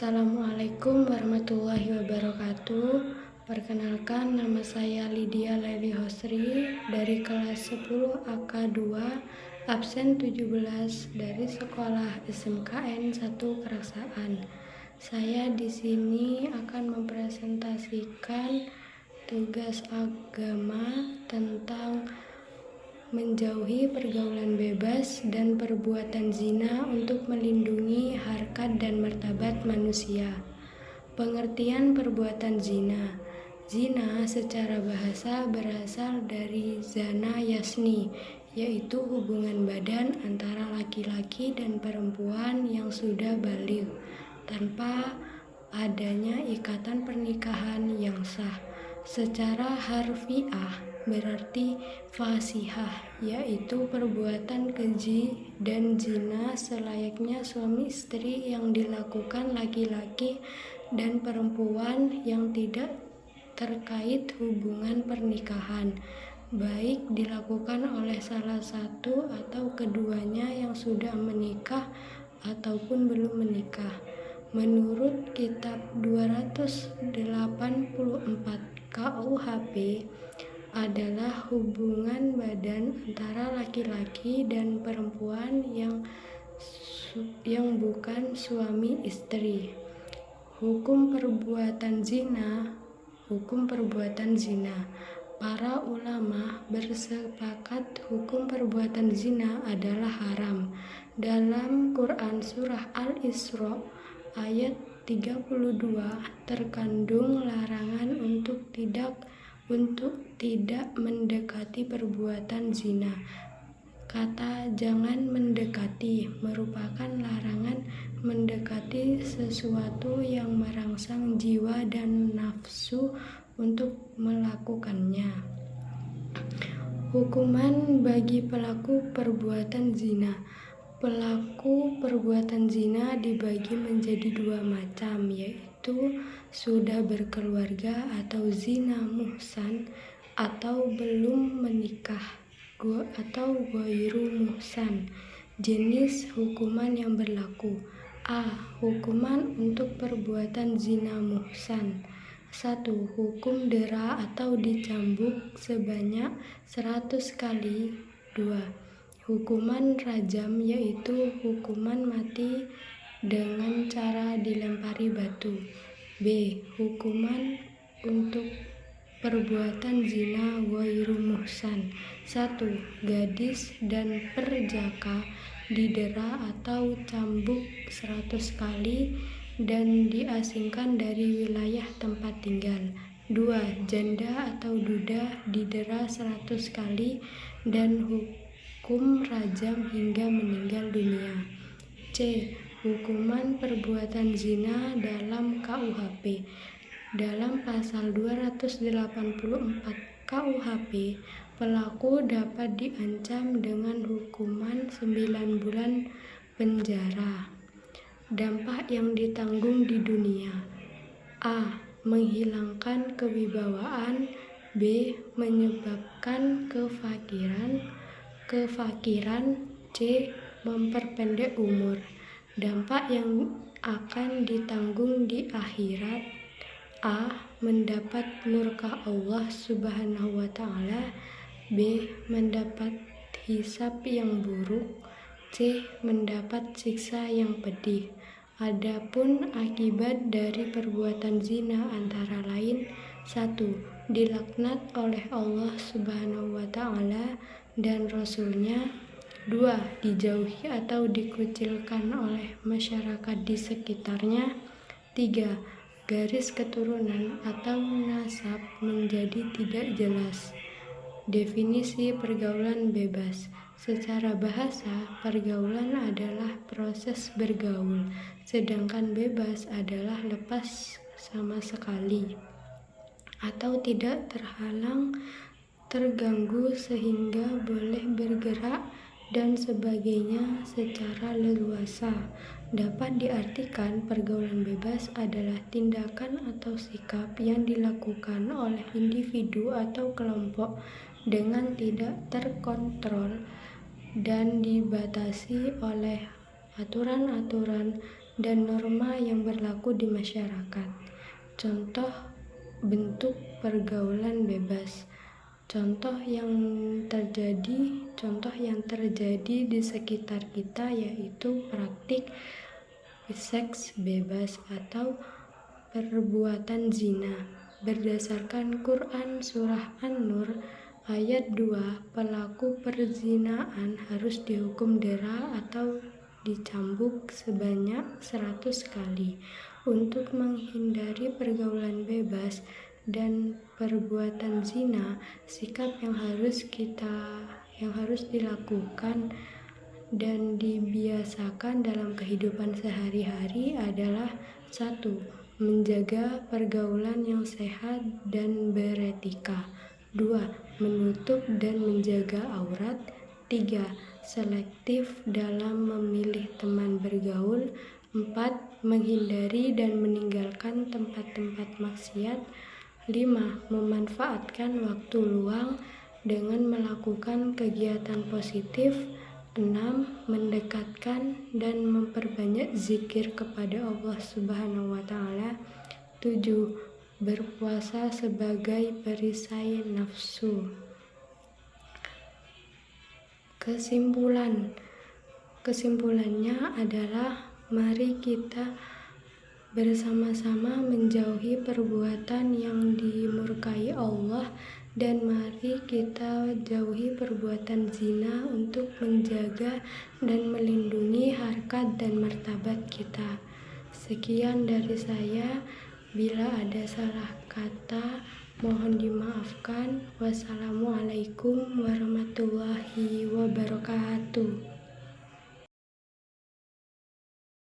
Assalamualaikum warahmatullahi wabarakatuh. Perkenalkan, nama saya Lydia Laili Hosri dari kelas 10 AK2, absen 17 dari sekolah SMKN 1 Keraksaan. Saya di sini akan mempresentasikan tugas agama tentang menjauhi pergaulan bebas dan perbuatan zina untuk melindungi harkat dan martabat manusia. Pengertian perbuatan zina. Zina secara bahasa berasal dari zana yasni, yaitu hubungan badan antara laki-laki dan perempuan yang sudah baligh tanpa adanya ikatan pernikahan yang sah. Secara harfiah berarti fasihah, yaitu perbuatan keji dan zina selayaknya suami istri yang dilakukan laki-laki dan perempuan yang tidak terkait hubungan pernikahan, baik dilakukan oleh salah satu atau keduanya yang sudah menikah ataupun belum menikah. Menurut Kitab 284 KUHP adalah hubungan badan antara laki-laki dan perempuan yang bukan suami istri. Hukum perbuatan zina. Para ulama bersepakat hukum perbuatan zina adalah haram. Dalam Quran surah Al-Isra ayat 32 terkandung larangan untuk tidak mendekati perbuatan zina. Kata jangan mendekati merupakan larangan mendekati sesuatu yang merangsang jiwa dan nafsu untuk melakukannya. Hukuman bagi pelaku perbuatan zina. Pelaku perbuatan zina dibagi menjadi dua macam, yaitu sudah berkeluarga atau zina muhsan, atau belum menikah atau ghairu muhsan. Jenis hukuman yang berlaku. A. Hukuman untuk perbuatan zina muhsan. 1. Hukum dera atau dicambuk sebanyak 100 kali. 2. Hukuman rajam, yaitu hukuman mati dengan cara dilempari batu. B. Hukuman untuk perbuatan zina ghairu muhsan. 1. Gadis dan perjaka didera atau cambuk 100 kali dan diasingkan dari wilayah tempat tinggal. 2. Janda atau duda didera 100 kali dan hukum rajam hingga meninggal dunia. C. Hukuman perbuatan zina dalam KUHP. Dalam pasal 284 KUHP, pelaku dapat diancam dengan hukuman 9 bulan penjara. Dampak yang ditanggung di dunia. A. Menghilangkan kewibawaan. B. Menyebabkan kefakiran. C. Memperpendek umur. Dampak yang akan ditanggung di akhirat. A. Mendapat murka Allah Subhanahu wa Ta'ala. B. Mendapat hisab yang buruk. C. Mendapat siksa yang pedih. Adapun akibat dari perbuatan zina antara lain: 1. Dilaknat oleh Allah Subhanahu wa Ta'ala dan Rasul-Nya. 2. Dijauhi atau dikucilkan oleh masyarakat di sekitarnya. 3. Garis keturunan atau nasab menjadi tidak jelas. Definisi pergaulan bebas. Secara bahasa, pergaulan adalah proses bergaul, sedangkan bebas adalah lepas sama sekali atau tidak terhalang, terganggu sehingga boleh bergerak dan sebagainya secara leluasa. Dapat diartikan pergaulan bebas adalah tindakan atau sikap yang dilakukan oleh individu atau kelompok dengan tidak terkontrol dan dibatasi oleh aturan-aturan dan norma yang berlaku di masyarakat. Contoh bentuk pergaulan bebas. Contoh yang terjadi di sekitar kita yaitu praktik seks bebas atau perbuatan zina. Berdasarkan Quran Surah An-Nur ayat 2, pelaku perzinaan harus dihukum dera atau dicambuk sebanyak 100 kali. Untuk menghindari pergaulan bebas dan perbuatan zina, sikap yang harus dilakukan dan dibiasakan dalam kehidupan sehari-hari adalah 1. Menjaga pergaulan yang sehat dan beretika. 2. Menutup dan menjaga aurat. 3. Selektif dalam memilih teman bergaul. 4. Menghindari dan meninggalkan tempat-tempat maksiat. 5. Memanfaatkan waktu luang dengan melakukan kegiatan positif. 6. Mendekatkan dan memperbanyak zikir kepada Allah Subhanahu wa Ta'ala. 7. Berpuasa sebagai perisai nafsu. Kesimpulannya adalah mari kita bersama-sama menjauhi perbuatan yang dimurkai Allah dan mari kita jauhi perbuatan zina untuk menjaga dan melindungi harkat dan martabat kita. Sekian dari saya. Bila ada salah kata, mohon dimaafkan. Wassalamualaikum warahmatullahi wabarakatuh.